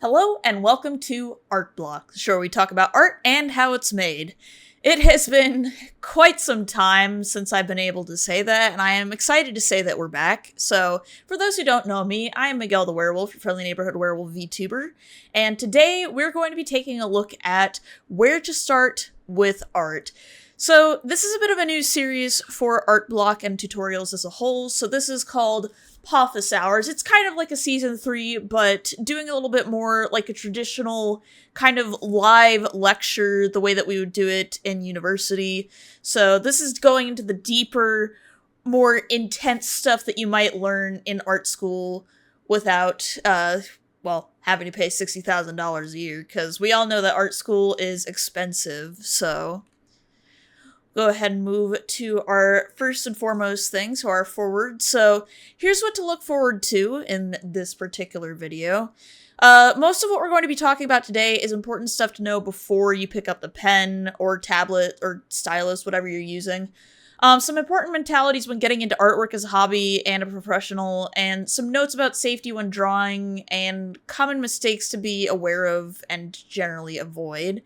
Hello and welcome to Art Block, the show where we talk about art and how it's made. It has been quite some time since I've been able to say that, and I am excited to say that we're back. So, for those who don't know me, I am Miguel the Werewolf, your friendly neighborhood werewolf VTuber, and today we're going to be taking a look at where to start with art. So, this is a bit of a new series for Art Block and tutorials as a whole, so this is called Office Hours. It's kind of like a season 3, but doing a little bit more like a traditional kind of live lecture, the way that we would do it in university. So this is going into the deeper, more intense stuff that you might learn in art school without, having to pay $60,000 a year, because we all know that art school is expensive, so go ahead and move to our first and foremost thing, so our forward. So here's what to look forward to in this particular video. Most of what we're going to be talking about today is important stuff to know before you pick up the pen or tablet or stylus, whatever you're using. Some important mentalities when getting into artwork as a hobby and a professional, and some notes about safety when drawing, and common mistakes to be aware of and generally avoid.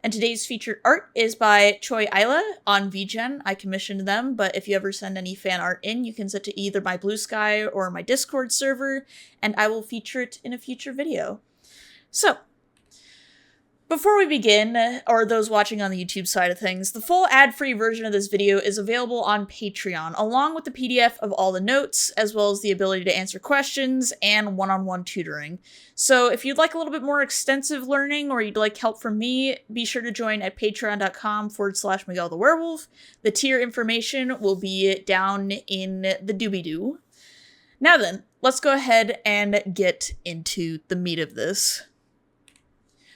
And today's featured art is by ChoiAila on VGen. I commissioned them, but if you ever send any fan art in, you can send to either my Blue Sky or my Discord server, and I will feature it in a future video. So, before we begin, or those watching on the YouTube side of things, the full ad-free version of this video is available on Patreon, along with the PDF of all the notes, as well as the ability to answer questions and one-on-one tutoring. So if you'd like a little bit more extensive learning, or you'd like help from me, be sure to join at patreon.com/Miguel the Werewolf. The tier information will be down in the doobie-doo. Now then, let's go ahead and get into the meat of this.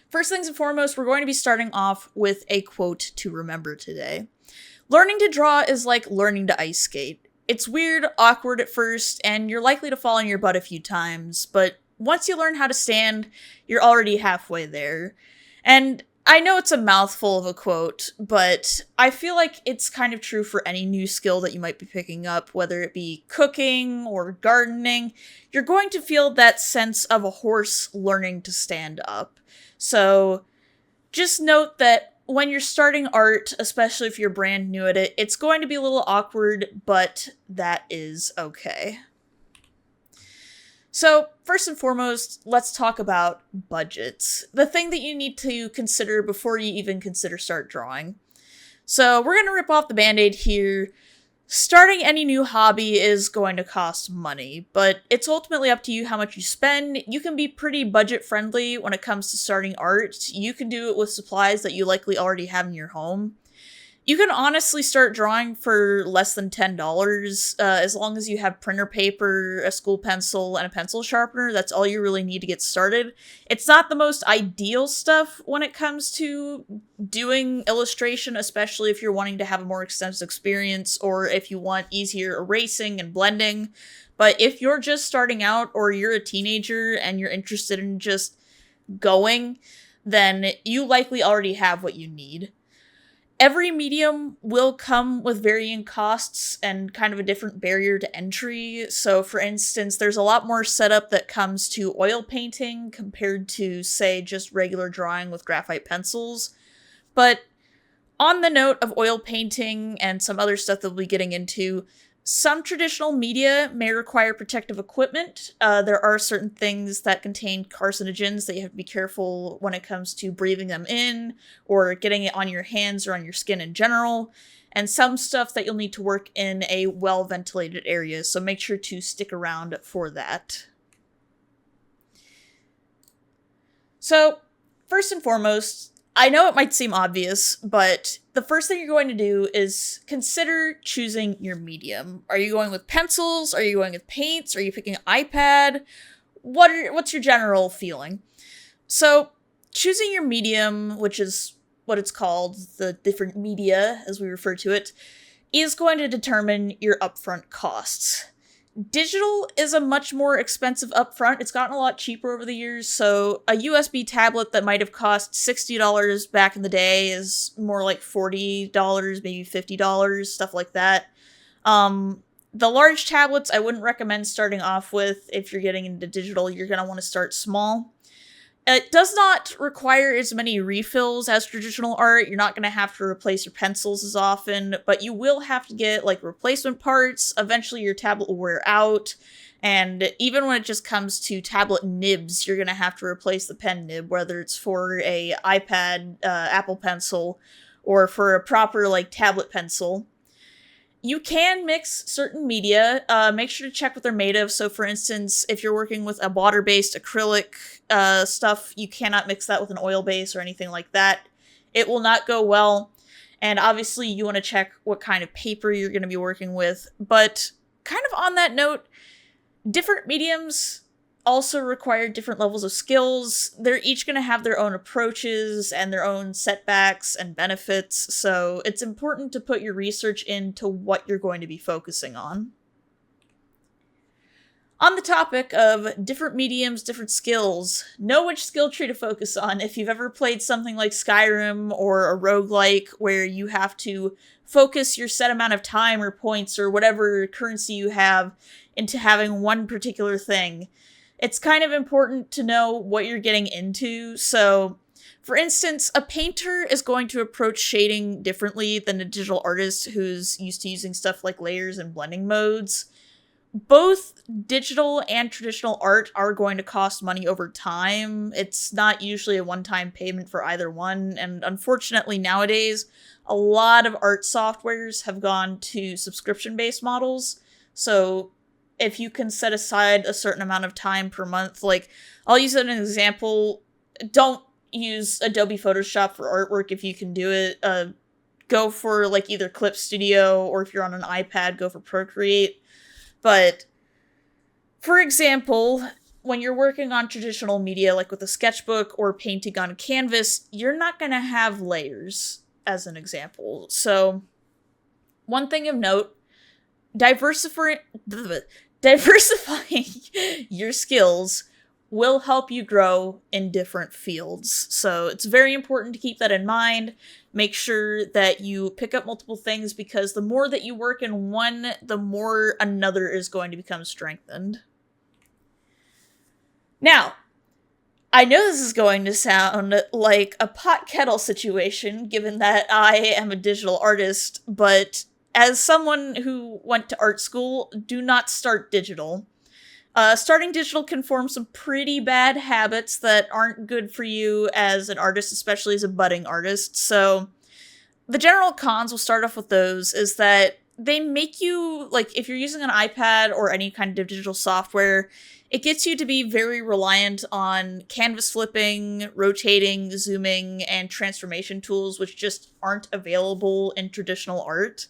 First things and foremost, we're going to be starting off with a quote to remember today. Learning to draw is like learning to ice skate. It's weird, awkward at first, and you're likely to fall on your butt a few times, but once you learn how to stand, you're already halfway there. And I know it's a mouthful of a quote, but I feel like it's kind of true for any new skill that you might be picking up, whether it be cooking or gardening. You're going to feel that sense of a horse learning to stand up. So just note that when you're starting art, especially if you're brand new at it, it's going to be a little awkward, but that is okay. So first and foremost, let's talk about budgets. The thing that you need to consider before you even consider start drawing. So we're going to rip off the band-aid here. Starting any new hobby is going to cost money, but it's ultimately up to you how much you spend. You can be pretty budget-friendly when it comes to starting art. You can do it with supplies that you likely already have in your home. You can honestly start drawing for less than $10, as long as you have printer paper, a school pencil, and a pencil sharpener. That's all you really need to get started. It's not the most ideal stuff when it comes to doing illustration, especially if you're wanting to have a more extensive experience or if you want easier erasing and blending. But if you're just starting out or you're a teenager and you're interested in just going, then you likely already have what you need. Every medium will come with varying costs and kind of a different barrier to entry. So for instance, there's a lot more setup that comes to oil painting compared to, say, just regular drawing with graphite pencils. But on the note of oil painting and some other stuff that we'll be getting into, some traditional media may require protective equipment. There are certain things that contain carcinogens that you have to be careful when it comes to breathing them in or getting it on your hands or on your skin in general. And some stuff that you'll need to work in a well-ventilated area, so make sure to stick around for that. So, first and foremost, I know it might seem obvious, but the first thing you're going to do is consider choosing your medium. Are you going with pencils? Are you going with paints? Are you picking an iPad? What's your general feeling? So, choosing your medium, which is what it's called, the different media, as we refer to it, is going to determine your upfront costs. Digital is a much more expensive upfront. It's gotten a lot cheaper over the years, so a USB tablet that might have cost $60 back in the day is more like $40, maybe $50, stuff like that. The large tablets I wouldn't recommend starting off with. If you're getting into digital, you're going to want to start small. It does not require as many refills as traditional art. You're not going to have to replace your pencils as often, but you will have to get like replacement parts. Eventually your tablet will wear out. And even when it just comes to tablet nibs, you're going to have to replace the pen nib, whether it's for a iPad, Apple Pencil, or for a proper like tablet pencil. You can mix certain media. Make sure to check what they're made of. So, for instance, if you're working with a water-based acrylic stuff, you cannot mix that with an oil base or anything like that. It will not go well. And obviously, you want to check what kind of paper you're going to be working with. But kind of on that note, different mediums also require different levels of skills. They're each going to have their own approaches and their own setbacks and benefits, so it's important to put your research into what you're going to be focusing on. On the topic of different mediums, different skills, know which skill tree to focus on. If you've ever played something like Skyrim or a roguelike where you have to focus your set amount of time or points or whatever currency you have into having one particular thing, it's kind of important to know what you're getting into. So, for instance, a painter is going to approach shading differently than a digital artist who's used to using stuff like layers and blending modes. Both digital and traditional art are going to cost money over time. It's not usually a one-time payment for either one, and unfortunately nowadays, a lot of art softwares have gone to subscription-based models. So if you can set aside a certain amount of time per month, like, I'll use an example. Don't use Adobe Photoshop for artwork if you can do it. Go for, like, either Clip Studio, or if you're on an iPad, go for Procreate. But, for example, when you're working on traditional media, like with a sketchbook or painting on canvas, you're not going to have layers, as an example. So, one thing of note, diversifying your skills will help you grow in different fields. So it's very important to keep that in mind. Make sure that you pick up multiple things, because the more that you work in one, the more another is going to become strengthened. Now, I know this is going to sound like a pot kettle situation, given that I am a digital artist, but as someone who went to art school, do not start digital. Starting digital can form some pretty bad habits that aren't good for you as an artist, especially as a budding artist. So the general cons, we'll start off with those, is that they make you, like, if you're using an iPad or any kind of digital software, it gets you to be very reliant on canvas flipping, rotating, zooming, and transformation tools, which just aren't available in traditional art.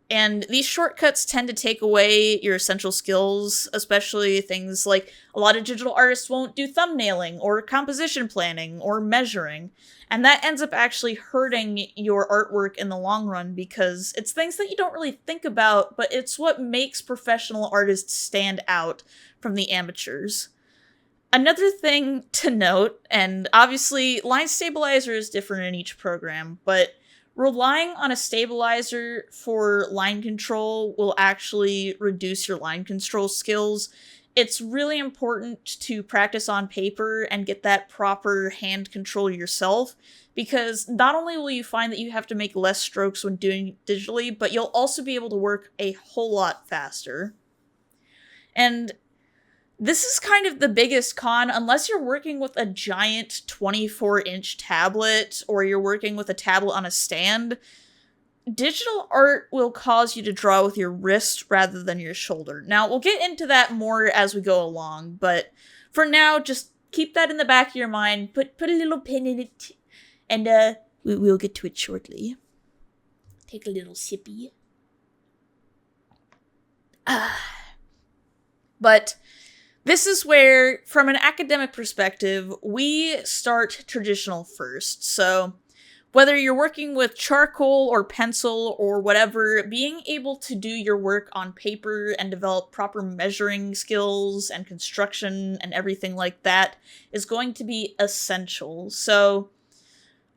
And these shortcuts tend to take away your essential skills, especially things like a lot of digital artists won't do thumbnailing or composition planning or measuring. And that ends up actually hurting your artwork in the long run, because it's things that you don't really think about, but it's what makes professional artists stand out from the amateurs. Another thing to note, and obviously line stabilizer is different in each program, but relying on a stabilizer for line control will actually reduce your line control skills. It's really important to practice on paper and get that proper hand control yourself, because not only will you find that you have to make less strokes when doing digitally, but you'll also be able to work a whole lot faster. And this is kind of the biggest con, unless you're working with a giant 24-inch tablet or you're working with a tablet on a stand. Digital art will cause you to draw with your wrist rather than your shoulder. Now, we'll get into that more as we go along, but for now, just keep that in the back of your mind. Put a little pin in it, and we'll get to it shortly. Take a little sippy. But this is where, from an academic perspective, we start traditional first. So whether you're working with charcoal or pencil or whatever, being able to do your work on paper and develop proper measuring skills and construction and everything like that is going to be essential. So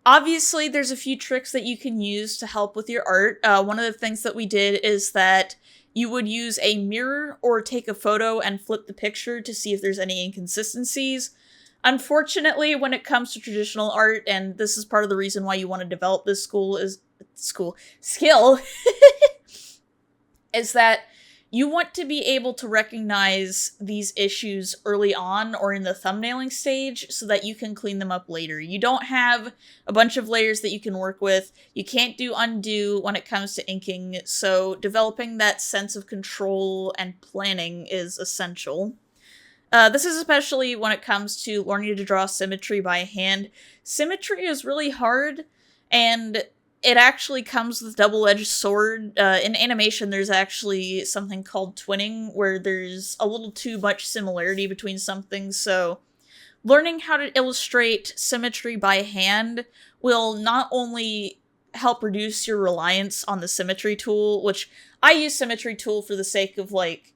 obviously there's a few tricks that you can use to help with your art. One of the things that we did is that you would use a mirror or take a photo and flip the picture to see if there's any inconsistencies. Unfortunately, when it comes to traditional art, and this is part of the reason why you want to develop this skill, is that you want to be able to recognize these issues early on or in the thumbnailing stage so that you can clean them up later. You don't have a bunch of layers that you can work with. You can't do undo when it comes to inking, so developing that sense of control and planning is essential. This is especially when it comes to learning to draw symmetry by hand. Symmetry is really hard, and it actually comes with a double-edged sword. In animation, there's actually something called twinning, where there's a little too much similarity between something, so learning how to illustrate symmetry by hand will not only help reduce your reliance on the symmetry tool, which I use symmetry tool for the sake of, like,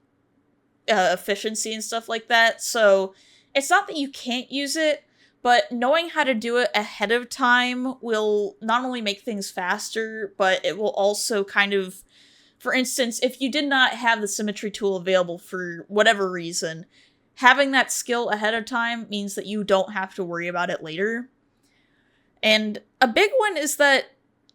efficiency and stuff like that, so it's not that you can't use it, but knowing how to do it ahead of time will not only make things faster, but it will also kind of, for instance, if you did not have the symmetry tool available for whatever reason, having that skill ahead of time means that you don't have to worry about it later. And a big one is that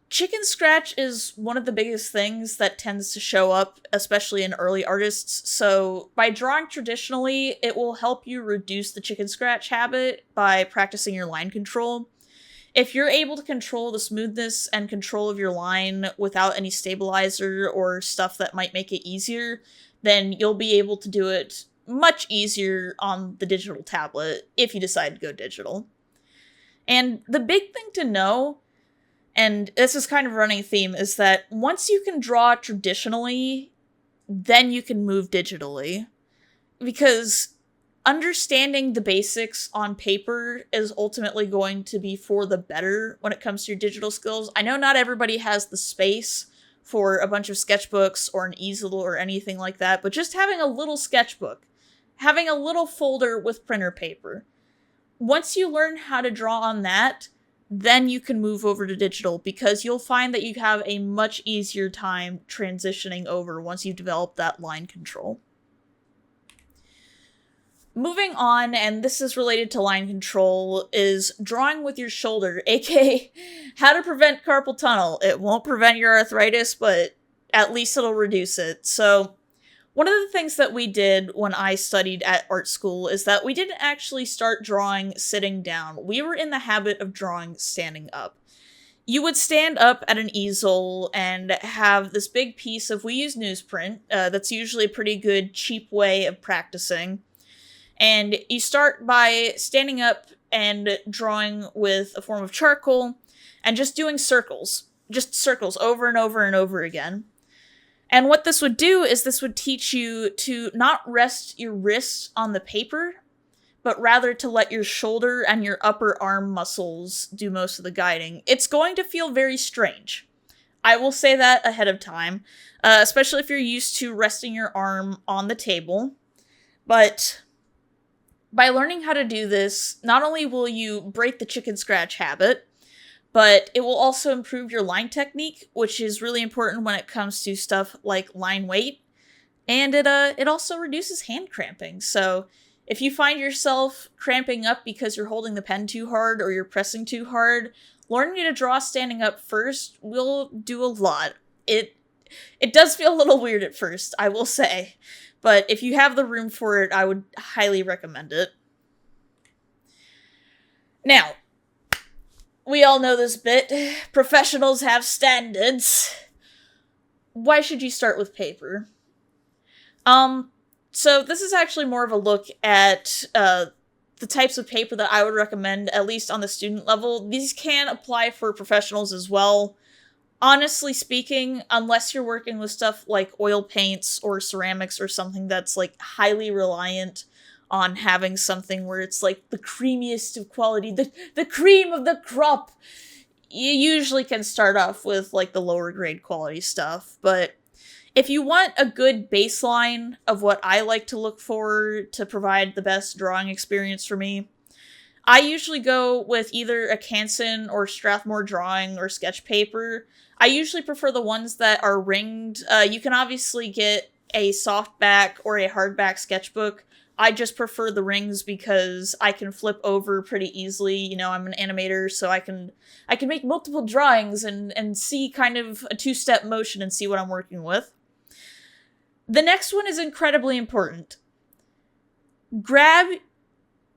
chicken scratch is one of the biggest things that tends to show up, especially in early artists, so by drawing traditionally, it will help you reduce the chicken scratch habit by practicing your line control. If you're able to control the smoothness and control of your line without any stabilizer or stuff that might make it easier, then you'll be able to do it much easier on the digital tablet if you decide to go digital. And the big thing to know, and this is kind of a running theme, is that once you can draw traditionally, then you can move digitally. Because understanding the basics on paper is ultimately going to be for the better when it comes to your digital skills. I know not everybody has the space for a bunch of sketchbooks or an easel or anything like that, but just having a little sketchbook, having a little folder with printer paper. Once you learn how to draw on that, then you can move over to digital, because you'll find that you have a much easier time transitioning over once you've developed that line control. Moving on, and this is related to line control, is drawing with your shoulder, aka how to prevent carpal tunnel. It won't prevent your arthritis, but at least it'll reduce it. So one of the things that we did when I studied at art school is that we didn't actually start drawing sitting down. We were in the habit of drawing standing up. You would stand up at an easel and have this big piece of, we use newsprint, that's usually a pretty good, cheap way of practicing. And you start by standing up and drawing with a form of charcoal and just doing circles. Just circles over and over and over again. And what this would do is this would teach you to not rest your wrist on the paper, but rather to let your shoulder and your upper arm muscles do most of the guiding. It's going to feel very strange. I will say that ahead of time, especially if you're used to resting your arm on the table. But by learning how to do this, not only will you break the chicken scratch habit, but it will also improve your line technique, which is really important when it comes to stuff like line weight, and it also reduces hand cramping. So if you find yourself cramping up because you're holding the pen too hard or you're pressing too hard, learning to draw standing up first will do a lot. It does feel a little weird at first, I will say, but if you have the room for it, I would highly recommend it. Now, we all know this bit. Professionals have standards. Why should you start with paper? So this is actually more of a look at the types of paper that I would recommend, at least on the student level. These can apply for professionals as well. Honestly speaking, unless you're working with stuff like oil paints or ceramics or something that's like highly reliant on having something where it's like the creamiest of quality, the cream of the crop, you usually can start off with like the lower grade quality stuff. But if you want a good baseline of what I like to look for to provide the best drawing experience for me, I usually go with either a Canson or Strathmore drawing or sketch paper. I usually prefer the ones that are ringed. You can obviously get a softback or a hardback sketchbook. I just prefer the rings because I can flip over pretty easily. You know, I'm an animator, so I can make multiple drawings and see kind of a two-step motion and see what I'm working with. The next one is incredibly important. Grab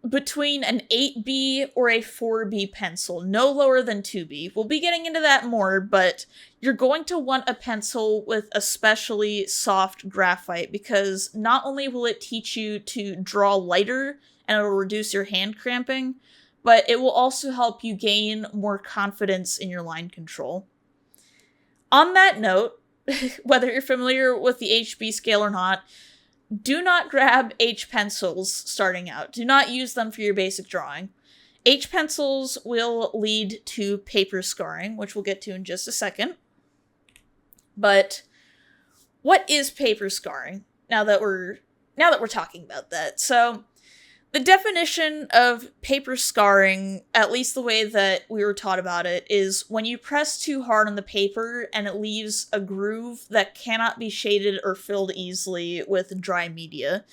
between an 8B or a 4B pencil, no lower than 2B. We'll be getting into that more, but you're going to want a pencil with especially soft graphite because not only will it teach you to draw lighter and it'll reduce your hand cramping, but it will also help you gain more confidence in your line control. On that note, whether you're familiar with the HB scale or not, do not grab H pencils starting out. Do not use them for your basic drawing. H pencils will lead to paper scarring, which we'll get to in just a second. But what is paper scarring? Now that we're talking about that. So the definition of paper scarring, at least the way that we were taught about it, is when you press too hard on the paper and it leaves a groove that cannot be shaded or filled easily with dry media.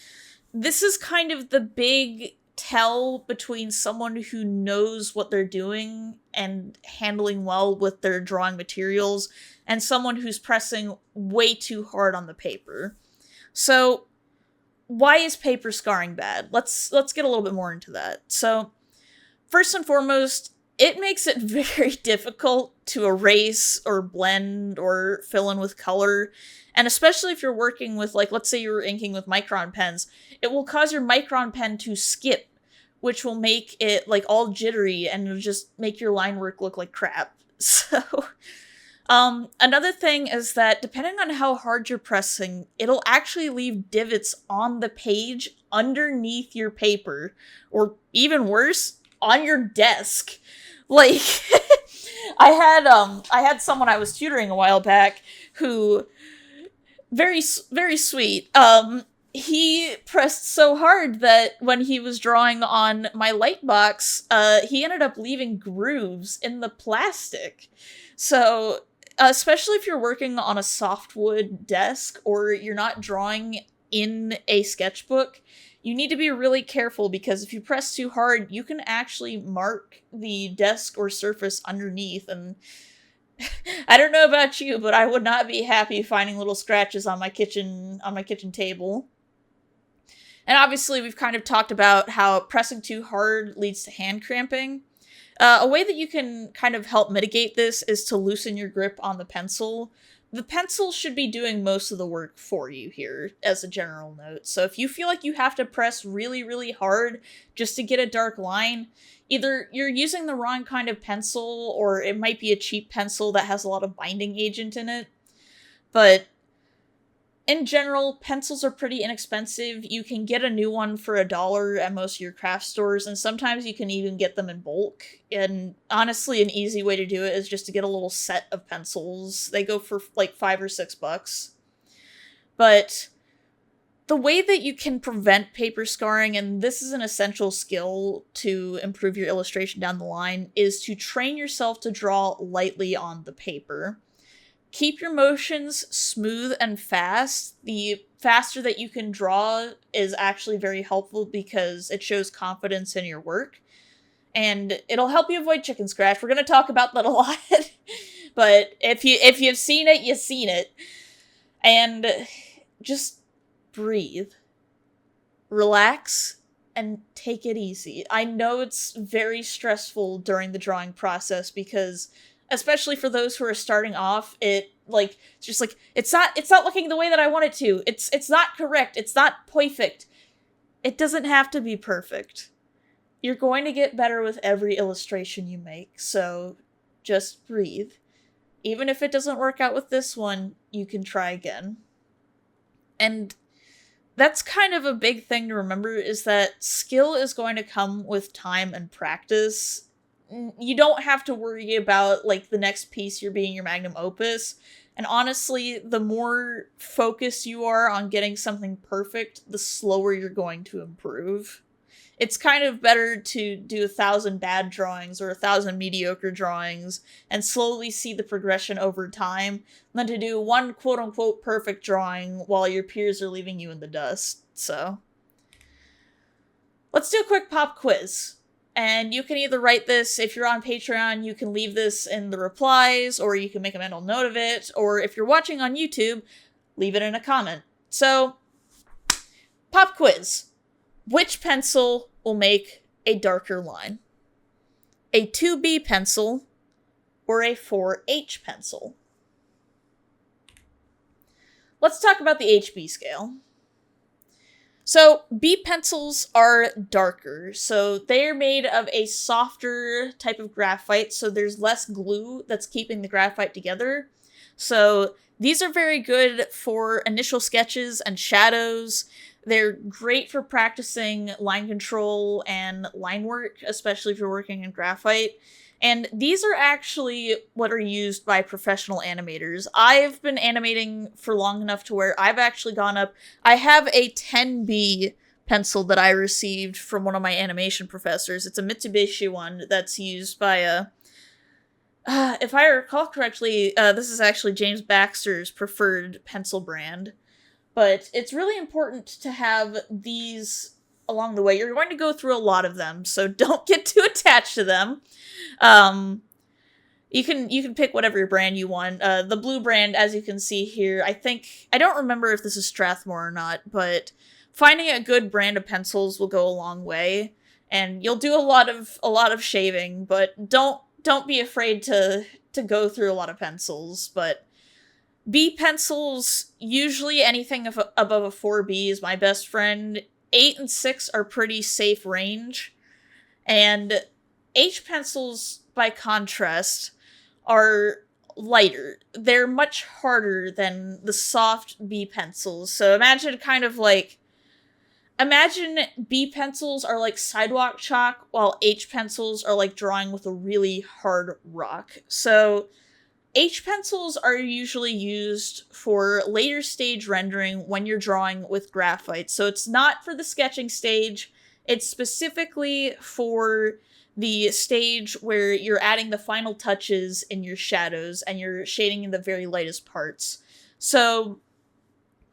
This is kind of the big tell between someone who knows what they're doing and handling well with their drawing materials and someone who's pressing way too hard on the paper. So why is paper scarring bad? Let's get a little bit more into that. So, first and foremost, it makes it very difficult to erase or blend or fill in with color. And especially if you're working with, like, let's say you're inking with micron pens, it will cause your micron pen to skip, which will make it, like, all jittery and it'll just make your line work look like crap. So another thing is that depending on how hard you're pressing, it'll actually leave divots on the page underneath your paper, or even worse, on your desk. Like, I had someone I was tutoring a while back who, very sweet, he pressed so hard that when he was drawing on my light box, he ended up leaving grooves in the plastic. So especially if you're working on a softwood desk or you're not drawing in a sketchbook, you need to be really careful because if you press too hard, you can actually mark the desk or surface underneath. And I don't know about you, but I would not be happy finding little scratches on my kitchen table. And obviously, we've kind of talked about how pressing too hard leads to hand cramping. A way that you can kind of help mitigate this is to loosen your grip on the pencil. The pencil should be doing most of the work for you here, as a general note. So if you feel like you have to press really, really hard just to get a dark line, either you're using the wrong kind of pencil, or it might be a cheap pencil that has a lot of binding agent in it. But in general, pencils are pretty inexpensive. You can get a new one for $1 at most of your craft stores, and sometimes you can even get them in bulk. And honestly, an easy way to do it is just to get a little set of pencils. They go for like $5 or $6. But the way that you can prevent paper scarring, and this is an essential skill to improve your illustration down the line, is to train yourself to draw lightly on the paper. Keep your motions smooth and fast. The faster that you can draw is actually very helpful because it shows confidence in your work. And it'll help you avoid chicken scratch. We're going to talk about that a lot. But if you've seen it, you've seen it. And just breathe. Relax and take it easy. I know it's very stressful during the drawing process because, especially for those who are starting off, it's just like, it's not looking the way that I want it to. It's not correct. It's not perfect. It doesn't have to be perfect. You're going to get better with every illustration you make, so just breathe. Even if it doesn't work out with this one, you can try again. And that's kind of a big thing to remember, is that skill is going to come with time and practice. You don't have to worry about, like, the next piece you're being your magnum opus. And honestly, the more focused you are on getting something perfect, the slower you're going to improve. It's kind of better to do 1,000 bad drawings or 1,000 mediocre drawings and slowly see the progression over time than to do one quote-unquote perfect drawing while your peers are leaving you in the dust. So Let's do a quick pop quiz. And you can either write this, if you're on Patreon, you can leave this in the replies, or you can make a mental note of it, or if you're watching on YouTube, leave it in a comment. So, pop quiz. Which pencil will make a darker line? A 2B pencil or a 4H pencil? Let's talk about the HB scale. So, B pencils are darker, so they're made of a softer type of graphite, so there's less glue that's keeping the graphite together. So, these are very good for initial sketches and shadows. They're great for practicing line control and line work, especially if you're working in graphite. And these are actually what are used by professional animators. I've been animating for long enough to where I've actually gone up. I have a 10B pencil that I received from one of my animation professors. It's a Mitsubishi one that's used by if I recall correctly, this is actually James Baxter's preferred pencil brand. But it's really important to have these along the way. You're going to go through a lot of them, so don't get too attached to them. You can pick whatever your brand you want. The blue brand, as you can see here, I don't remember if this is Strathmore or not, but finding a good brand of pencils will go a long way, and you'll do a lot of shaving, but don't be afraid to go through a lot of pencils. But B pencils, usually anything above a 4B is my best friend. 8 and 6 are pretty safe range. And H pencils, by contrast, are lighter. They're much harder than the soft B pencils. So imagine B pencils are like sidewalk chalk, while H pencils are like drawing with a really hard rock. So H pencils are usually used for later stage rendering when you're drawing with graphite. So it's not for the sketching stage. It's specifically for the stage where you're adding the final touches in your shadows and you're shading in the very lightest parts. So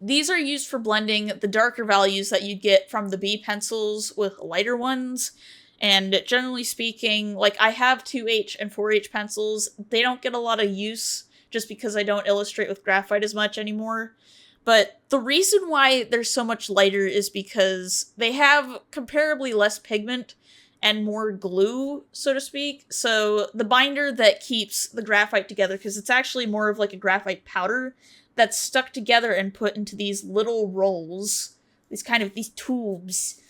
these are used for blending the darker values that you get from the B pencils with lighter ones. And generally speaking, like, I have 2H and 4H pencils. They don't get a lot of use just because I don't illustrate with graphite as much anymore. But the reason why they're so much lighter is because they have comparably less pigment and more glue, so to speak. So the binder that keeps the graphite together, because it's actually more of like a graphite powder that's stuck together and put into these little rolls, these tubes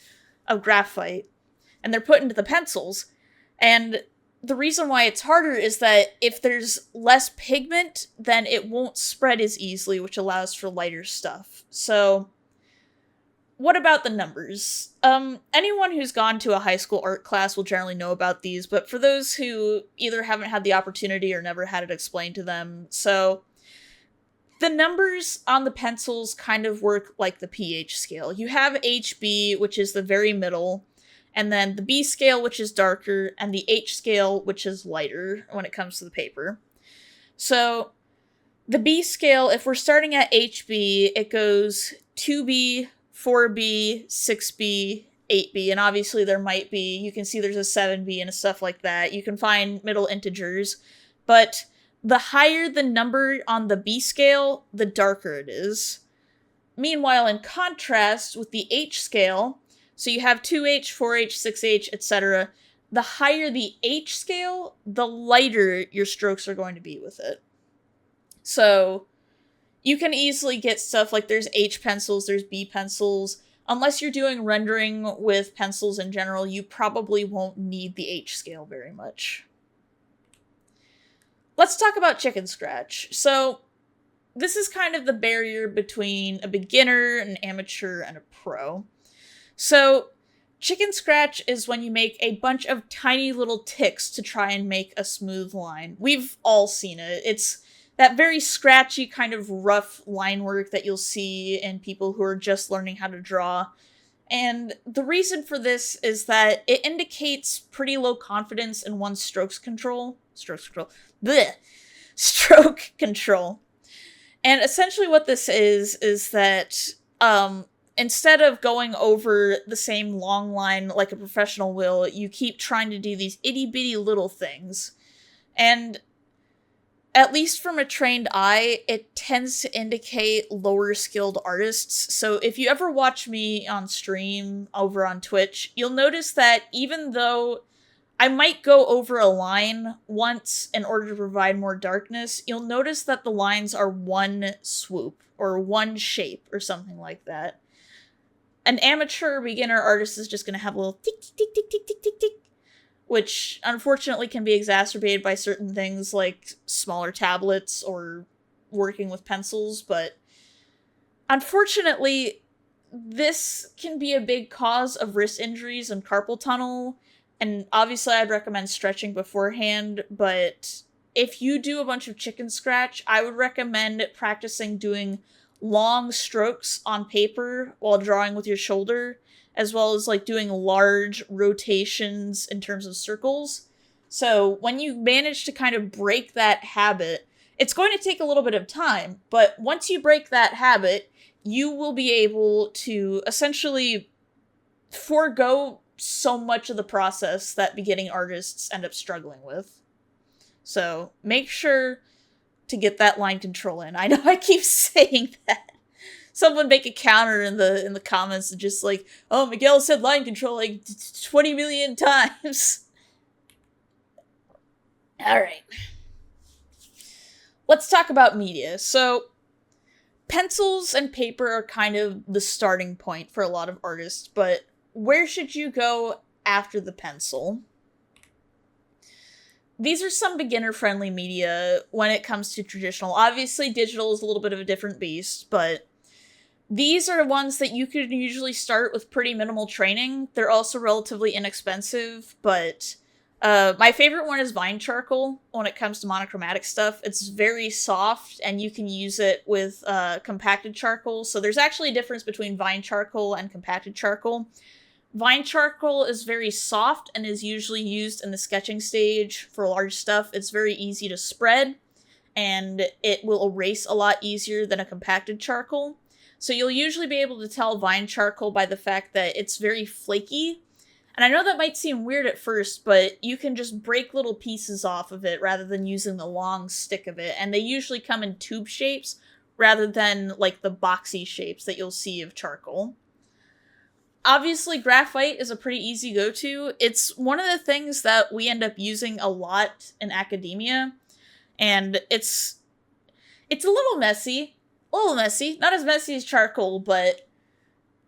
of graphite. And they're put into the pencils. And the reason why it's harder is that if there's less pigment, then it won't spread as easily, which allows for lighter stuff. So, what about the numbers? Anyone who's gone to a high school art class will generally know about these, but for those who either haven't had the opportunity or never had it explained to them, so the numbers on the pencils kind of work like the pH scale. You have HB, which is the very middle, and then the B scale, which is darker, and the H scale, which is lighter when it comes to the paper. So, the B scale, if we're starting at HB, it goes 2B, 4B, 6B, 8B, and obviously there might be, you can see there's a 7B and stuff like that. You can find middle integers, but the higher the number on the B scale, the darker it is. Meanwhile, in contrast with the H scale, so you have 2H, 4H, 6H, etc. The higher the H scale, the lighter your strokes are going to be with it. So you can easily get stuff like there's H pencils, there's B pencils. Unless you're doing rendering with pencils in general, you probably won't need the H scale very much. Let's talk about chicken scratch. So this is kind of the barrier between a beginner, an amateur, and a pro. So, chicken scratch is when you make a bunch of tiny little ticks to try and make a smooth line. We've all seen it. It's that very scratchy kind of rough line work that you'll see in people who are just learning how to draw. And the reason for this is that it indicates pretty low confidence in one's stroke control. And essentially what this is that, instead of going over the same long line like a professional will, you keep trying to do these itty-bitty little things. And at least from a trained eye, it tends to indicate lower skilled artists. So if you ever watch me on stream over on Twitch, you'll notice that even though I might go over a line once in order to provide more darkness, you'll notice that the lines are one swoop or one shape or something like that. An amateur beginner artist is just going to have a little tick, tick, tick, tick, tick, tick, tick, which unfortunately can be exacerbated by certain things like smaller tablets or working with pencils, but unfortunately, this can be a big cause of wrist injuries and carpal tunnel, and obviously I'd recommend stretching beforehand, but if you do a bunch of chicken scratch, I would recommend practicing doing long strokes on paper while drawing with your shoulder, as well as like doing large rotations in terms of circles. So when you manage to kind of break that habit, it's going to take a little bit of time, but once you break that habit, you will be able to essentially forego so much of the process that beginning artists end up struggling with. So make sure to get that line control in. I know I keep saying that. Someone make a counter in the comments and just like, oh, Miguel said line control like 20 million times. Alright. Let's talk about media. So, pencils and paper are kind of the starting point for a lot of artists, but where should you go after the pencil? These are some beginner-friendly media when it comes to traditional. Obviously, digital is a little bit of a different beast, but these are ones that you could usually start with pretty minimal training. They're also relatively inexpensive, but my favorite one is Vine Charcoal when it comes to monochromatic stuff. It's very soft, and you can use it with compacted charcoal. So there's actually a difference between Vine Charcoal and compacted charcoal. Vine Charcoal is very soft and is usually used in the sketching stage for large stuff. It's very easy to spread, and it will erase a lot easier than a compacted charcoal. So you'll usually be able to tell Vine Charcoal by the fact that it's very flaky. And I know that might seem weird at first, but you can just break little pieces off of it rather than using the long stick of it. And they usually come in tube shapes rather than like the boxy shapes that you'll see of charcoal. Obviously, graphite is a pretty easy go-to. It's one of the things that we end up using a lot in academia, and it's a little messy. Not as messy as charcoal, but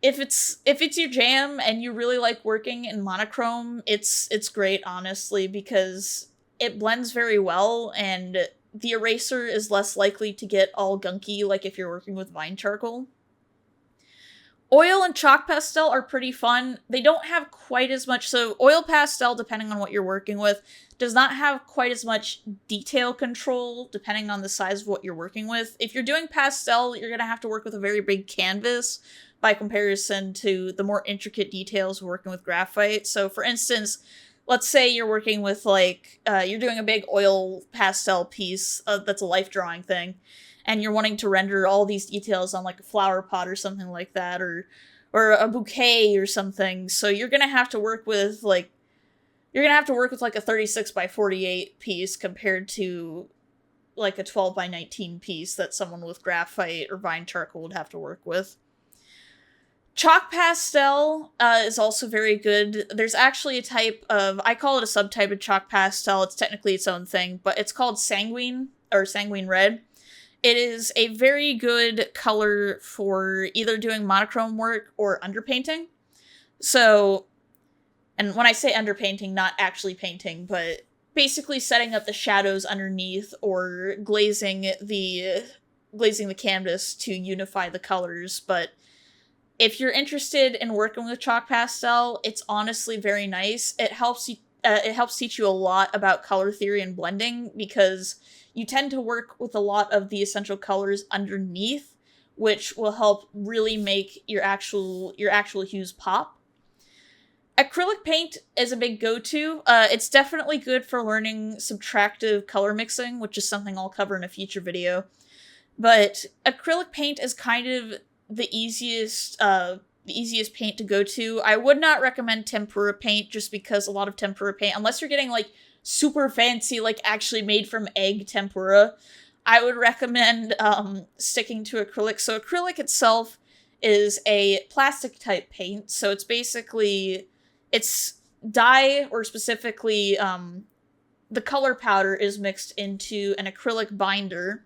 if it's your jam and you really like working in monochrome, it's great, honestly, because it blends very well, and the eraser is less likely to get all gunky like if you're working with Vine Charcoal. Oil and chalk pastel are pretty fun. They don't have quite as much, so oil pastel, depending on what you're working with, does not have quite as much detail control, depending on the size of what you're working with. If you're doing pastel, you're going to have to work with a very big canvas by comparison to the more intricate details of working with graphite. So for instance, let's say you're working with you're doing a big oil pastel piece that's a life drawing thing, and you're wanting to render all these details on like a flower pot or something like that, or a bouquet or something. So you're gonna have to work with like a 36 by 48 piece compared to like a 12 by 19 piece that someone with graphite or Vine Charcoal would have to work with. Chalk pastel is also very good. There's actually a type of, I call it a subtype of chalk pastel. It's technically its own thing, but it's called sanguine or sanguine red. It is a very good color for either doing monochrome work or underpainting. So, and when I say underpainting, not actually painting, but basically setting up the shadows underneath or glazing the canvas to unify the colors. But if you're interested in working with chalk pastel, it's honestly very nice. It helps teach you a lot about color theory and blending, because you tend to work with a lot of the essential colors underneath, which will help really make your actual hues pop. Acrylic paint is a big go-to. It's definitely good for learning subtractive color mixing, which is something I'll cover in a future video. But acrylic paint is kind of the easiest paint to go to. I would not recommend tempera paint just because a lot of tempera paint, unless you're getting like super fancy, like actually made from egg tempura, I would recommend sticking to acrylic. So acrylic itself is a plastic type paint, so it's basically, it's dye, or specifically the color powder is mixed into an acrylic binder.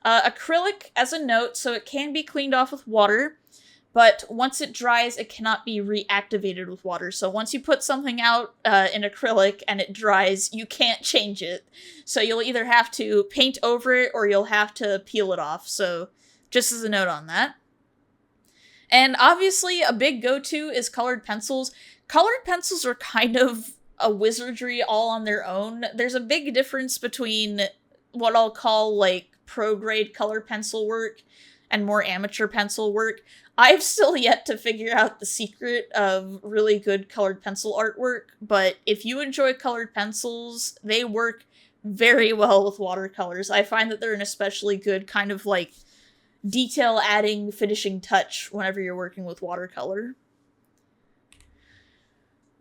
Acrylic, as a note, so it can be cleaned off with water, but once it dries, it cannot be reactivated with water. So once you put something out in acrylic and it dries, you can't change it. So you'll either have to paint over it or you'll have to peel it off. So just as a note on that. And obviously, a big go-to is colored pencils. Colored pencils are kind of a wizardry all on their own. There's a big difference between what I'll call, like, pro-grade color pencil work and more amateur pencil work. I've still yet to figure out the secret of really good colored pencil artwork, but if you enjoy colored pencils, they work very well with watercolors. I find that they're an especially good kind of, like, detail-adding finishing touch whenever you're working with watercolor.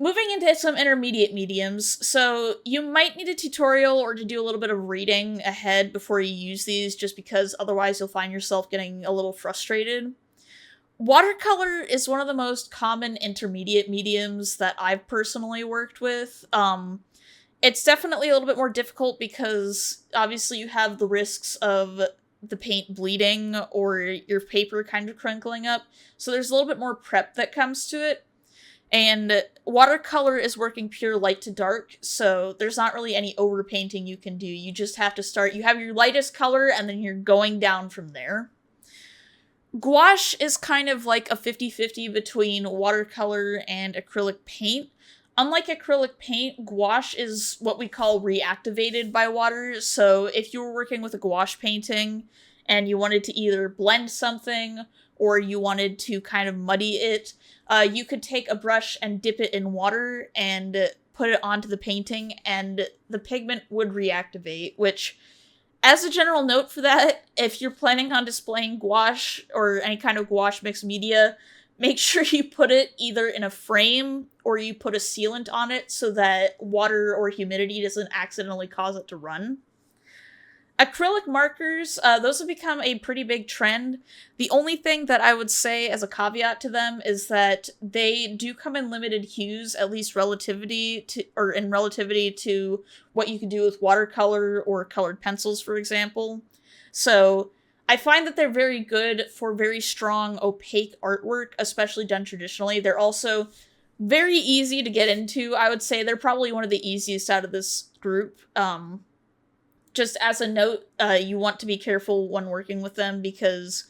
Moving into some intermediate mediums, so you might need a tutorial or to do a little bit of reading ahead before you use these, just because otherwise you'll find yourself getting a little frustrated. Watercolor is one of the most common intermediate mediums that I've personally worked with. It's definitely a little bit more difficult because obviously you have the risks of the paint bleeding or your paper kind of crinkling up, so there's a little bit more prep that comes to it. And watercolor is working pure light to dark, so there's not really any overpainting you can do. You just have to start, you have your lightest color, and then you're going down from there. Gouache is kind of like a 50-50 between watercolor and acrylic paint. Unlike acrylic paint, gouache is what we call reactivated by water, so if you were working with a gouache painting and you wanted to either blend something or you wanted to kind of muddy it, you could take a brush and dip it in water and put it onto the painting, and the pigment would reactivate, which, as a general note for that, if you're planning on displaying gouache or any kind of gouache mixed media, make sure you put it either in a frame or you put a sealant on it so that water or humidity doesn't accidentally cause it to run. Acrylic markers, those have become a pretty big trend. The only thing that I would say as a caveat to them is that they do come in limited hues, at least in relativity to what you can do with watercolor or colored pencils, for example. So I find that they're very good for very strong, opaque artwork, especially done traditionally. They're also very easy to get into. I would say they're probably one of the easiest out of this group. Just as a note, you want to be careful when working with them because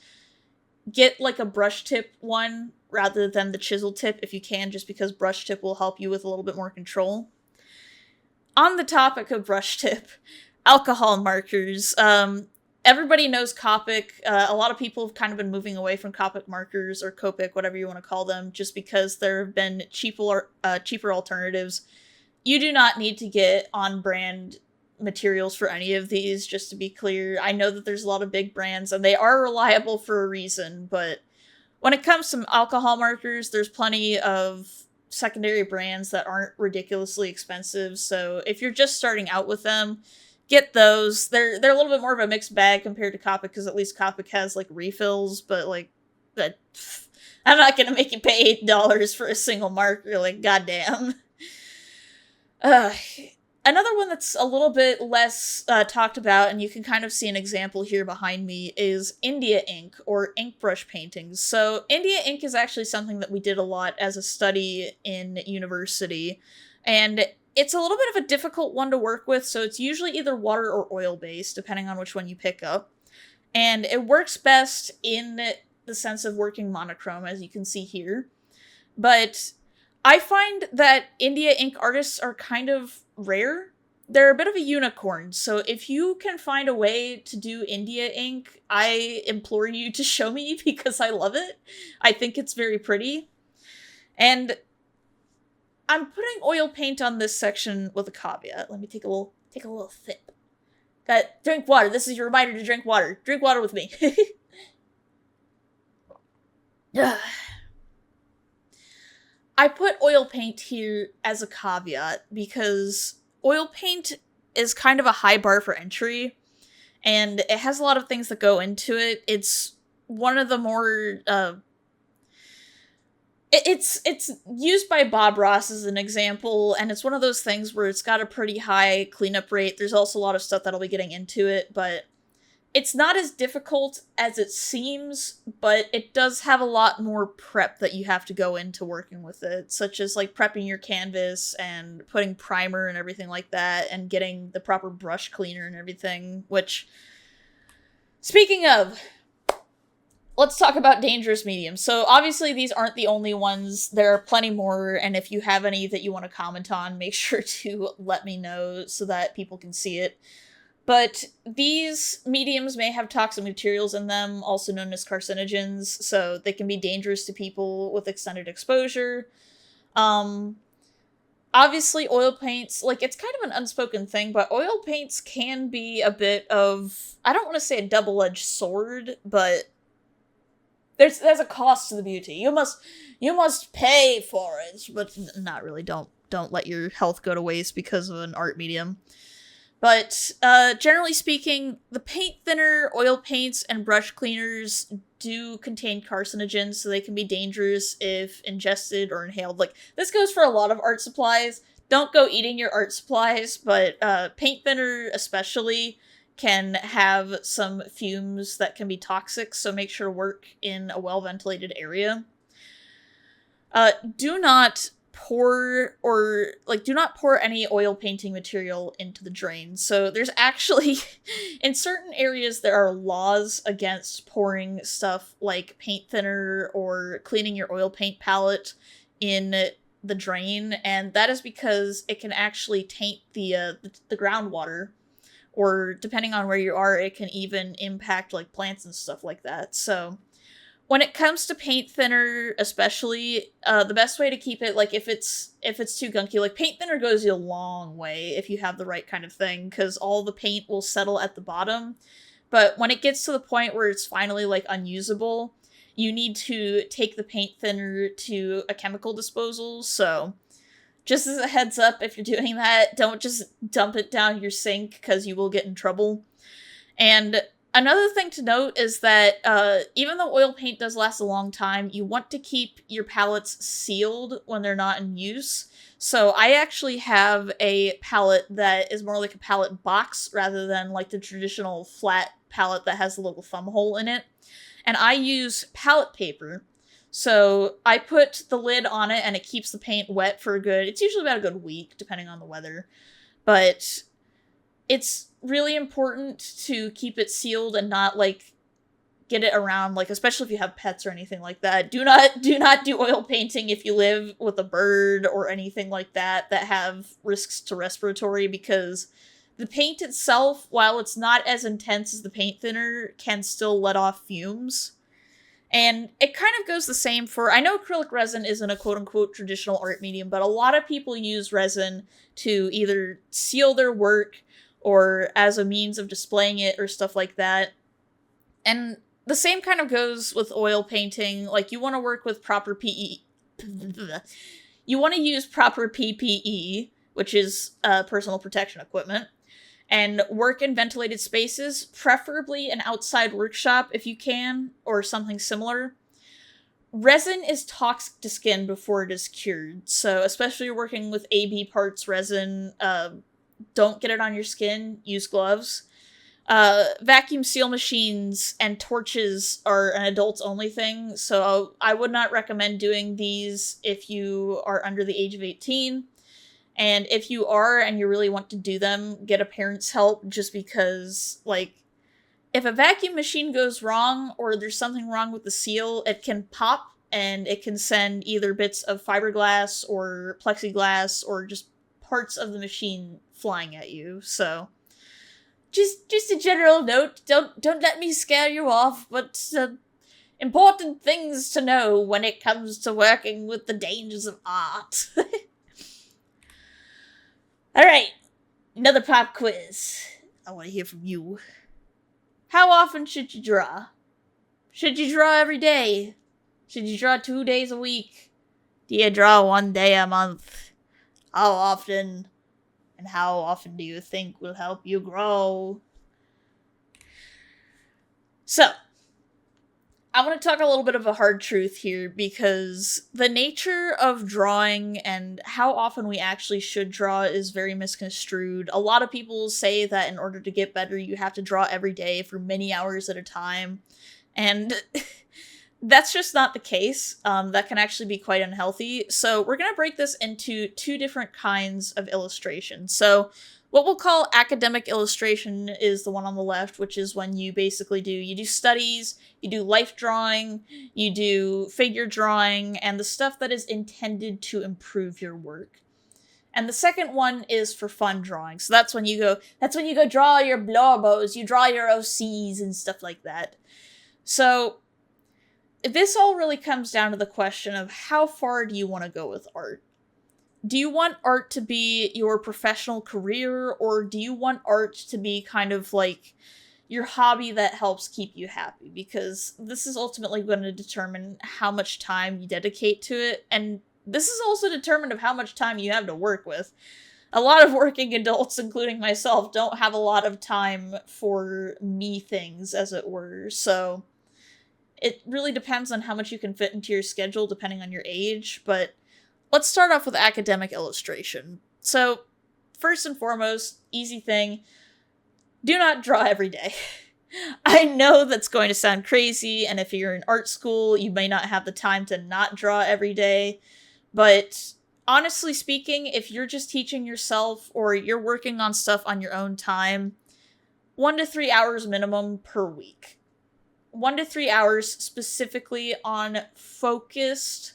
get like a brush tip one rather than the chisel tip if you can, just because brush tip will help you with a little bit more control. On the topic of brush tip, alcohol markers. Everybody knows Copic. A lot of people have kind of been moving away from Copic markers, or Copic, whatever you want to call them, just because there have been cheaper alternatives. You do not need to get on-brand materials for any of these, just to be clear. I know that there's a lot of big brands, and they are reliable for a reason, but when it comes to alcohol markers, there's plenty of secondary brands that aren't ridiculously expensive, so if you're just starting out with them, get those. They're a little bit more of a mixed bag compared to Copic, because at least Copic has, like, refills, but, like, I'm not gonna make you pay $8 for a single marker, like, goddamn. Another one that's a little bit less talked about, and you can kind of see an example here behind me, is India ink, or ink brush paintings. So India ink is actually something that we did a lot as a study in university, and it's a little bit of a difficult one to work with, so it's usually either water or oil-based, depending on which one you pick up. And it works best in the sense of working monochrome, as you can see here. But I find that India ink artists are kind of rare. They're a bit of a unicorn, so if you can find a way to do India ink, I implore you to show me, because I love it. I think it's very pretty. And I'm putting oil paint on this section with a caveat. Let me take a little sip. Drink water. This is your reminder to drink water. Drink water with me. I put oil paint here as a caveat because oil paint is kind of a high bar for entry, and it has a lot of things that go into it. It's one of the more it's used by Bob Ross as an example, and it's one of those things where it's got a pretty high cleanup rate. There's also a lot of stuff that'll be getting into it, but it's not as difficult as it seems, but it does have a lot more prep that you have to go into working with it, such as like prepping your canvas and putting primer and everything like that, and getting the proper brush cleaner and everything, which, speaking of, let's talk about dangerous mediums. So obviously these aren't the only ones. There are plenty more, and if you have any that you want to comment on, make sure to let me know so that people can see it. But these mediums may have toxic materials in them, also known as carcinogens, so they can be dangerous to people with extended exposure. Obviously oil paints, like, it's kind of an unspoken thing, but oil paints can be a bit of, I don't want to say a double-edged sword, but there's a cost to the beauty. You must pay for it, but not really. Don't let your health go to waste because of an art medium. But generally speaking, the paint thinner, oil paints, and brush cleaners do contain carcinogens, so they can be dangerous if ingested or inhaled. Like, this goes for a lot of art supplies. Don't go eating your art supplies, but paint thinner especially can have some fumes that can be toxic, so make sure to work in a well-ventilated area. Do not pour any oil painting material into the drain. So there's actually, in certain areas, there are laws against pouring stuff like paint thinner or cleaning your oil paint palette in the drain, and that is because it can actually taint the groundwater, or depending on where you are, it can even impact like plants and stuff like that. So when it comes to paint thinner, especially, the best way to keep it, like, if it's too gunky, like, paint thinner goes a long way if you have the right kind of thing, because all the paint will settle at the bottom. But when it gets to the point where it's finally, like, unusable, you need to take the paint thinner to a chemical disposal. So just as a heads up, if you're doing that, don't just dump it down your sink, because you will get in trouble. And another thing to note is that even though oil paint does last a long time, you want to keep your palettes sealed when they're not in use. So I actually have a palette that is more like a palette box rather than like the traditional flat palette that has a little thumb hole in it. And I use palette paper. So I put the lid on it and it keeps the paint wet for it's usually about a good week, depending on the weather. But it's really important to keep it sealed and not, like, get it around, like, especially if you have pets or anything like that. Do not do oil painting if you live with a bird or anything like that have risks to respiratory, because the paint itself, while it's not as intense as the paint thinner, can still let off fumes. And it kind of goes the same for, I know acrylic resin isn't a quote-unquote traditional art medium, but a lot of people use resin to either seal their work or as a means of displaying it or stuff like that. And the same kind of goes with oil painting. Like, you want to work with proper PE. You want to use proper PPE, which is personal protection equipment, and work in ventilated spaces, preferably an outside workshop if you can, or something similar. Resin is toxic to skin before it is cured, so especially working with AB parts resin, don't get it on your skin, use gloves. Vacuum seal machines and torches are an adults only thing, so I would not recommend doing these if you are under the age of 18. And if you are and you really want to do them, get a parent's help, just because, like, if a vacuum machine goes wrong or there's something wrong with the seal, it can pop and it can send either bits of fiberglass or plexiglass or just parts of the machine flying at you. So just a general note, don't let me scare you off, but important things to know when it comes to working with the dangers of art. Alright, another pop quiz. I want to hear from you. How often should you draw? Should you draw every day? Should you draw 2 days a week? Do you draw 1 day a month? How often? And how often do you think will help you grow? So, I want to talk a little bit of a hard truth here, because the nature of drawing and how often we actually should draw is very misconstrued. A lot of people say that in order to get better, you have to draw every day for many hours at a time. And that's just not the case. That can actually be quite unhealthy. So we're going to break this into 2 different kinds of illustration. So what we'll call academic illustration is the one on the left, which is when you basically you do studies, you do life drawing, you do figure drawing, and the stuff that is intended to improve your work. And the second one is for fun drawing. So that's when you go draw your blobos, you draw your OCs and stuff like that. So this all really comes down to the question of how far do you want to go with art? Do you want art to be your professional career, or do you want art to be kind of like your hobby that helps keep you happy? Because this is ultimately going to determine how much time you dedicate to it, and this is also determined of how much time you have to work with. A lot of working adults, including myself, don't have a lot of time for me things, as it were, so it really depends on how much you can fit into your schedule depending on your age, but let's start off with academic illustration. So, first and foremost, easy thing, do not draw every day. I know that's going to sound crazy, and if you're in art school, you may not have the time to not draw every day, but honestly speaking, if you're just teaching yourself or you're working on stuff on your own time, 1 to 3 hours minimum per week. 1 to 3 hours specifically on focused,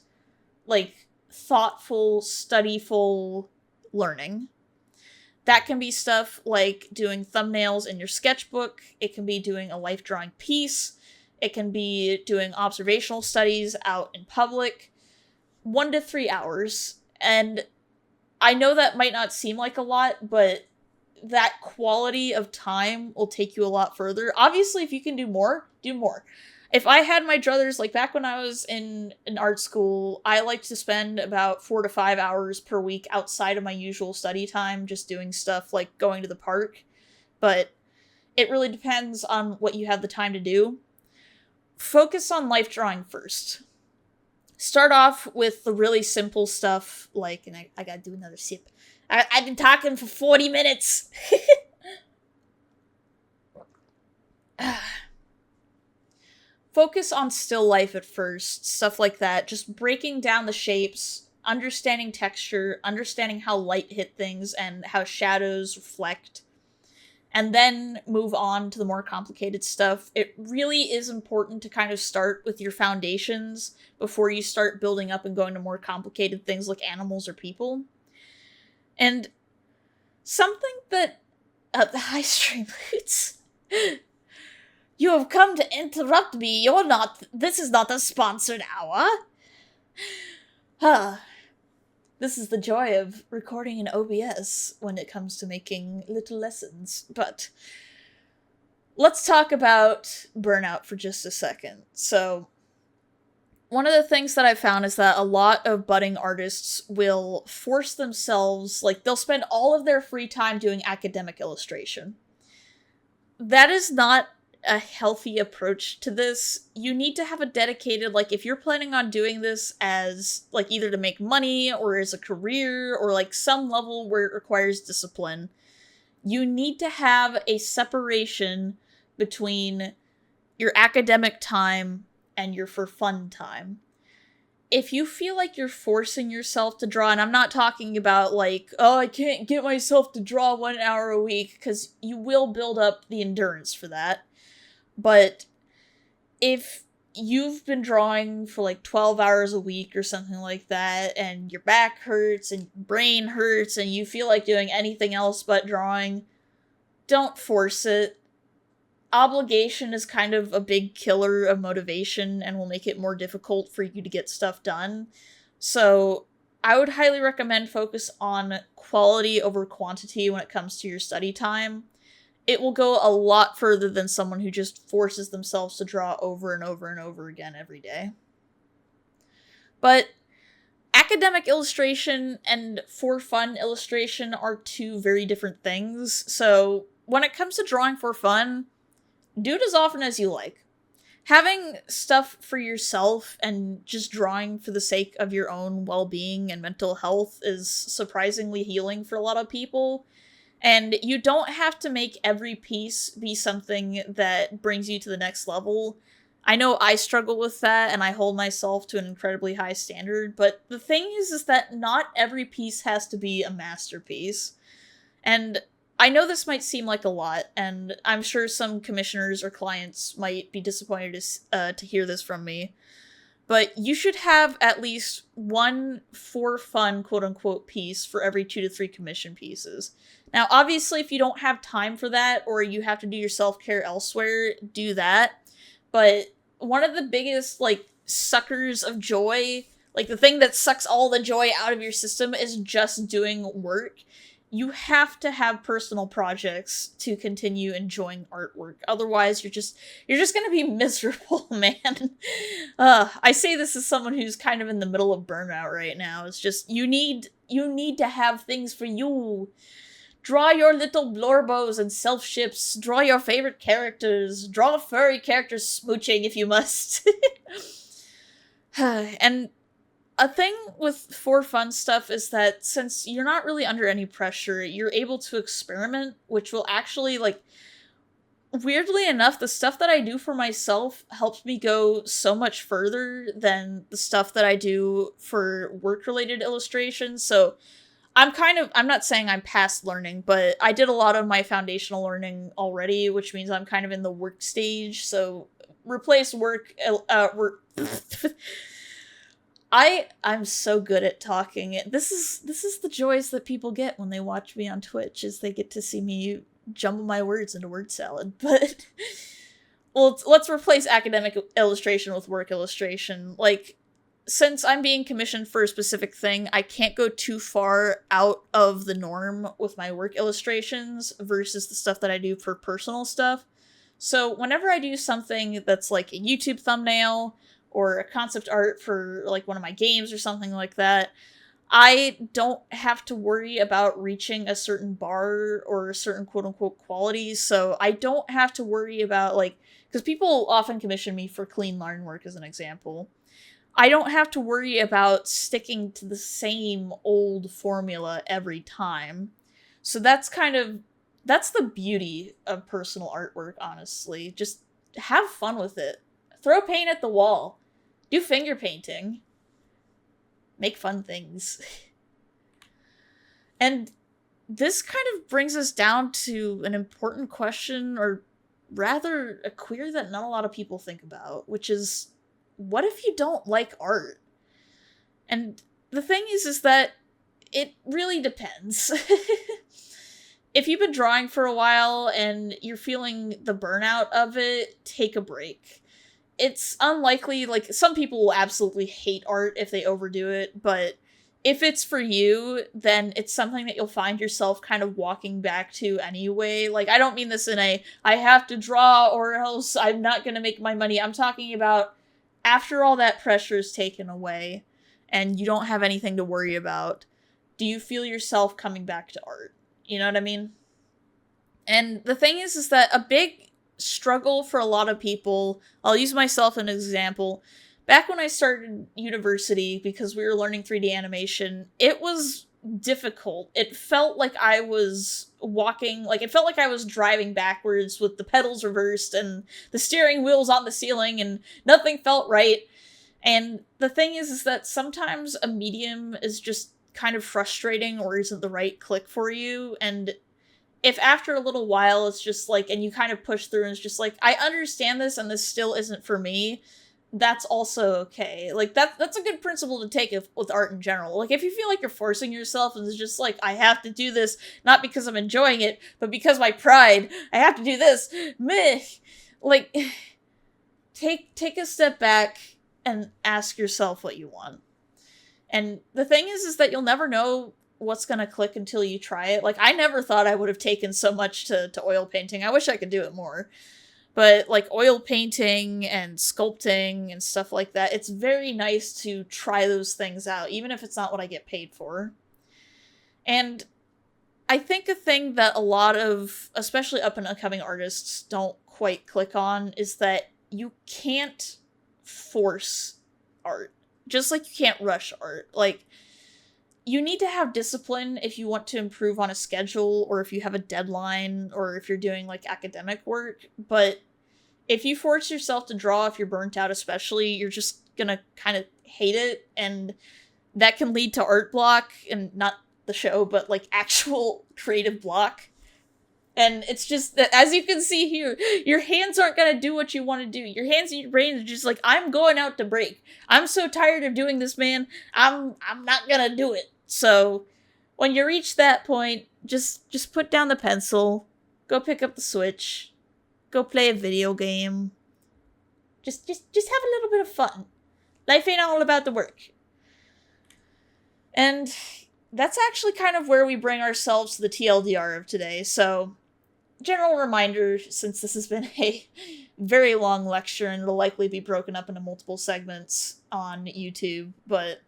thoughtful, studyful learning. That can be stuff like doing thumbnails in your sketchbook, it can be doing a life drawing piece, it can be doing observational studies out in public. 1 to 3 hours. And I know that might not seem like a lot, but that quality of time will take you a lot further. Obviously, if you can do more, do more. If I had my druthers, back when I was in art school, I liked to spend about 4 to 5 hours per week outside of my usual study time, just doing stuff like going to the park. But it really depends on what you have the time to do. Focus on life drawing first. Start off with the really simple stuff, and I gotta do another sip. I've been talking for 40 minutes. Focus on still life at first, stuff like that. Just breaking down the shapes, understanding texture, understanding how light hit things and how shadows reflect, and then move on to the more complicated stuff. It really is important to kind of start with your foundations before you start building up and going to more complicated things like animals or people. And something that the high stream hoots. You have come to interrupt me. This is not a sponsored hour. This is the joy of recording in OBS when it comes to making little lessons. But let's talk about burnout for just a second. So, one of the things that I found is that a lot of budding artists will force themselves, they'll spend all of their free time doing academic illustration. That is not a healthy approach to this. You need to have a dedicated, if you're planning on doing this as, either to make money or as a career or, some level where it requires discipline, you need to have a separation between your academic time and your for fun time. If you feel like you're forcing yourself to draw, and I'm not talking about I can't get myself to draw 1 hour a week, because you will build up the endurance for that. But if you've been drawing for 12 hours a week or something like that, and your back hurts and your brain hurts and you feel like doing anything else but drawing, don't force it. Obligation is kind of a big killer of motivation and will make it more difficult for you to get stuff done. So I would highly recommend focus on quality over quantity when it comes to your study time. It will go a lot further than someone who just forces themselves to draw over and over and over again every day. But academic illustration and for fun illustration are two very different things. So when it comes to drawing for fun, do it as often as you like. Having stuff for yourself and just drawing for the sake of your own well-being and mental health is surprisingly healing for a lot of people. And you don't have to make every piece be something that brings you to the next level. I know I struggle with that, and I hold myself to an incredibly high standard, but the thing is that not every piece has to be a masterpiece. And I know this might seem like a lot, and I'm sure some commissioners or clients might be disappointed to hear this from me, but you should have at least one for fun quote-unquote piece for every 2 to 3 commission pieces. Now, obviously, if you don't have time for that, or you have to do your self-care elsewhere, do that. But one of the biggest, like, suckers of joy, like, the thing that sucks all the joy out of your system is just doing work. You have to have personal projects to continue enjoying artwork. Otherwise, you're just gonna be miserable, man. I say this as someone who's kind of in the middle of burnout right now. It's just, you need to have things for you. Draw your little blorbos and self-ships. Draw your favorite characters. Draw furry characters smooching if you must. And a thing with for fun stuff is that since you're not really under any pressure, you're able to experiment, which will actually, like, weirdly enough, the stuff that I do for myself helps me go so much further than the stuff that I do for work-related illustrations. So I'm not saying I'm past learning, but I did a lot of my foundational learning already, which means I'm kind of in the work stage, so replace work, I'm so good at talking. This is the joys that people get when they watch me on Twitch, is they get to see me jumble my words into word salad, but well, let's replace academic illustration with work illustration. Like, since I'm being commissioned for a specific thing, I can't go too far out of the norm with my work illustrations versus the stuff that I do for personal stuff. So whenever I do something that's like a YouTube thumbnail or a concept art for like one of my games or something like that, I don't have to worry about reaching a certain bar or a certain quote-unquote quality, so I don't have to worry about, like, because people often commission me for clean line work as an example. I don't have to worry about sticking to the same old formula every time. So that's the beauty of personal artwork, honestly. Just have fun with it. Throw paint at the wall. Do finger painting. Make fun things. And this kind of brings us down to an important question, or rather a query that not a lot of people think about, which is, what if you don't like art? And the thing is that it really depends. If you've been drawing for a while and you're feeling the burnout of it, take a break. It's unlikely, like, some people will absolutely hate art if they overdo it, but if it's for you, then it's something that you'll find yourself kind of walking back to anyway. Like, I don't mean this in a, I have to draw or else I'm not gonna make my money. I'm talking about after all that pressure is taken away and you don't have anything to worry about, do you feel yourself coming back to art? You know what I mean? And the thing is that a big struggle for a lot of people, I'll use myself as an example, back when I started university, because we were learning 3D animation, it was difficult. It felt like I was it felt like I was driving backwards with the pedals reversed and the steering wheels on the ceiling and nothing felt right. And the thing is that sometimes a medium is just kind of frustrating or isn't the right click for you, and if after a little while it's just like, and you kind of push through and it's just like, I understand this and this still isn't for me, that's also okay. Like, that's a good principle to take with art in general. Like, if you feel like you're forcing yourself and it's just like, I have to do this, not because I'm enjoying it, but because my pride, I have to do this, meh. Like, take a step back and ask yourself what you want. And the thing is that you'll never know what's gonna click until you try it. Like, I never thought I would have taken so much to oil painting. I wish I could do it more. But like oil painting and sculpting and stuff like that, it's very nice to try those things out, even if it's not what I get paid for. And I think a thing that a lot of, especially up and upcoming artists, don't quite click on is that you can't force art. Just like you can't rush art. Like, you need to have discipline if you want to improve on a schedule, or if you have a deadline, or if you're doing like academic work. But if you force yourself to draw, if you're burnt out especially, you're just gonna kind of hate it, and that can lead to art block, and not the show, but like actual creative block. And it's just that, as you can see here, your hands aren't gonna do what you want to do. Your hands and your brain are just like, I'm going out to break. I'm so tired of doing this, man. I'm not gonna do it. So when you reach that point, just put down the pencil, go pick up the Switch, go play a video game. Just have a little bit of fun. Life ain't all about the work. And that's actually kind of where we bring ourselves to the TLDR of today. So, general reminder, since this has been a very long lecture and it'll likely be broken up into multiple segments on YouTube, but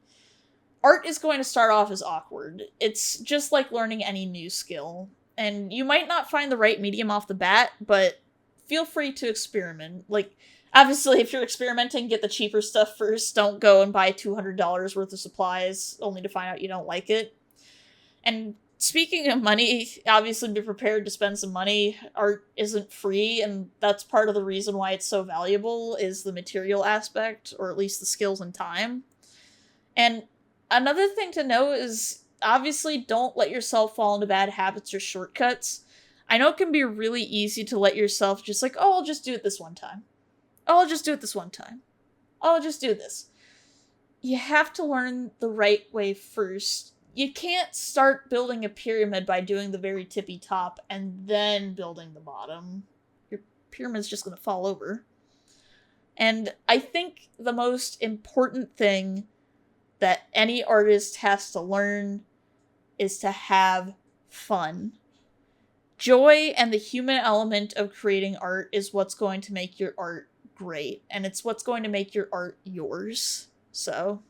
art is going to start off as awkward. It's just like learning any new skill. And you might not find the right medium off the bat, but feel free to experiment. Like, obviously, if you're experimenting, get the cheaper stuff first. Don't go and buy $200 worth of supplies, only to find out you don't like it. And speaking of money, obviously be prepared to spend some money. Art isn't free, and that's part of the reason why it's so valuable, is the material aspect, or at least the skills and time. And another thing to know is, obviously, don't let yourself fall into bad habits or shortcuts. I know it can be really easy to let yourself just like, oh, I'll just do it this one time. Oh, I'll just do it this one time. Oh, I'll just do this. You have to learn the right way first. You can't start building a pyramid by doing the very tippy top and then building the bottom. Your pyramid's just going to fall over. And I think the most important thing that any artist has to learn is to have fun. Joy and the human element of creating art is what's going to make your art great, and it's what's going to make your art yours. So,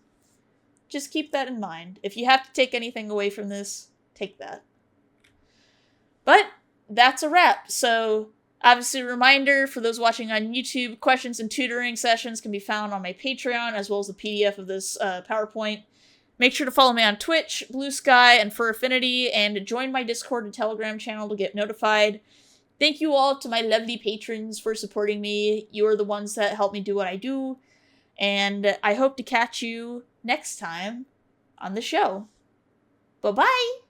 just keep that in mind. If you have to take anything away from this, take that. But that's a wrap. So, obviously, a reminder for those watching on YouTube, questions and tutoring sessions can be found on my Patreon, as well as the PDF of this PowerPoint. Make sure to follow me on Twitch, Blue Sky, and Fur Affinity, and join my Discord and Telegram channel to get notified. Thank you all to my lovely patrons for supporting me. You are the ones that help me do what I do. And I hope to catch you next time on the show. Bye-bye!